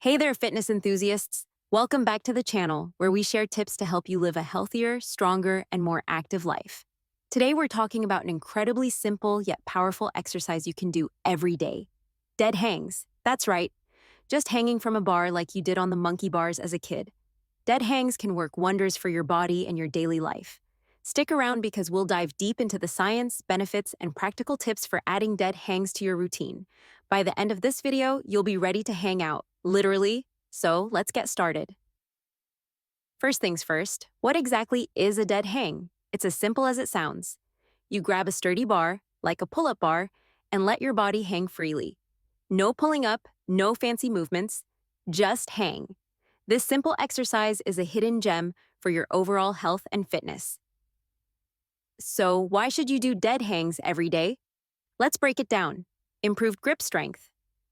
Hey there, fitness enthusiasts! Welcome back to the channel where we share tips to help you live a healthier, stronger, and more active life. Today we're talking about an incredibly simple yet powerful exercise you can do every day. Dead hangs. That's right. Just hanging from a bar like you did on the monkey bars as a kid. Dead hangs can work wonders for your body and your daily life. Stick around because we'll dive deep into the science, benefits, and practical tips for adding dead hangs to your routine. By the end of this video, you'll be ready to hang out, literally. So let's get started. First things first, what exactly is a dead hang? It's as simple as it sounds. You grab a sturdy bar, like a pull-up bar, and let your body hang freely. No pulling up, no fancy movements, just hang. This simple exercise is a hidden gem for your overall health and fitness. So why should you do dead hangs every day? Let's break it down. Improved grip strength.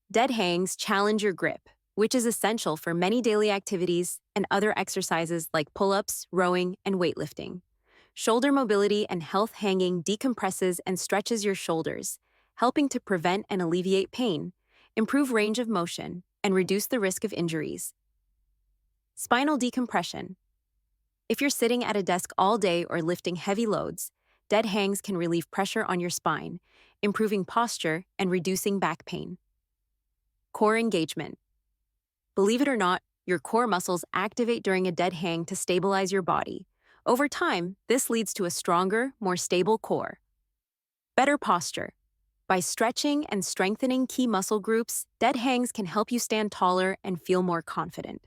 Dead hangs challenge your grip, which is essential for many daily activities and other exercises like pull-ups, rowing, and weightlifting. Shoulder mobility and health hanging decompresses and stretches your shoulders, helping to prevent and alleviate pain, improve range of motion, and reduce the risk of injuries. Spinal decompression. If you're sitting at a desk all day or lifting heavy loads, dead hangs can relieve pressure on your spine, improving posture and reducing back pain. Core engagement. Believe it or not, your core muscles activate during a dead hang to stabilize your body. Over time, this leads to a stronger, more stable core. Better posture. By stretching and strengthening key muscle groups, dead hangs can help you stand taller and feel more confident.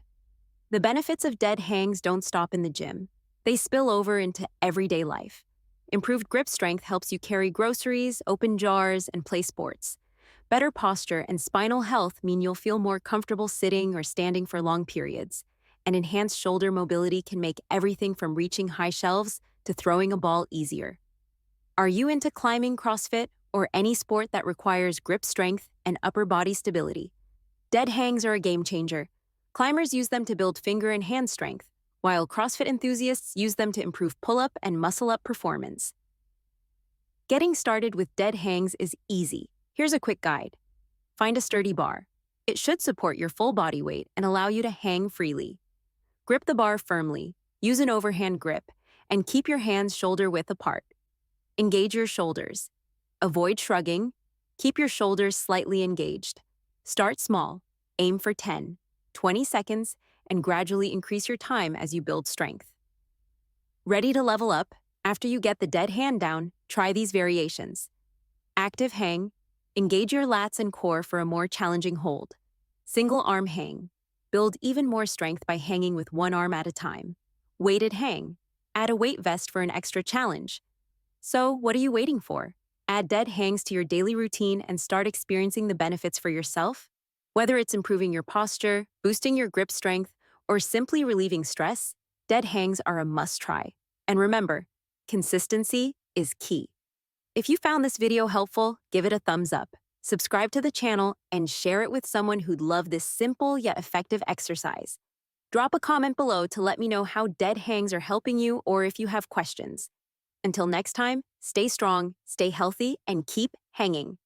The benefits of dead hangs don't stop in the gym. They spill over into everyday life. Improved grip strength helps you carry groceries, open jars, and play sports. Better posture and spinal health mean you'll feel more comfortable sitting or standing for long periods. And enhanced shoulder mobility can make everything from reaching high shelves to throwing a ball easier. Are you into climbing, CrossFit, or any sport that requires grip strength and upper body stability? Dead hangs are a game changer. Climbers use them to build finger and hand strength, while CrossFit enthusiasts use them to improve pull-up and muscle-up performance. Getting started with dead hangs is easy. Here's a quick guide. Find a sturdy bar. It should support your full body weight and allow you to hang freely. Grip the bar firmly, use an overhand grip, and keep your hands shoulder-width apart. Engage your shoulders. Avoid shrugging. Keep your shoulders slightly engaged. Start small. Aim for 10, 20 seconds, and gradually increase your time as you build strength. Ready to level up? After you get the dead hand down, try these variations. Active hang. Engage your lats and core for a more challenging hold. Single arm hang. Build even more strength by hanging with one arm at a time. Weighted hang. Add a weight vest for an extra challenge. So, what are you waiting for? Add dead hangs to your daily routine and start experiencing the benefits for yourself. Whether it's improving your posture, boosting your grip strength, or simply relieving stress, dead hangs are a must-try. And remember, consistency is key. If you found this video helpful, give it a thumbs up, subscribe to the channel, and share it with someone who'd love this simple yet effective exercise. Drop a comment below to let me know how dead hangs are helping you or if you have questions. Until next time, stay strong, stay healthy, and keep hanging.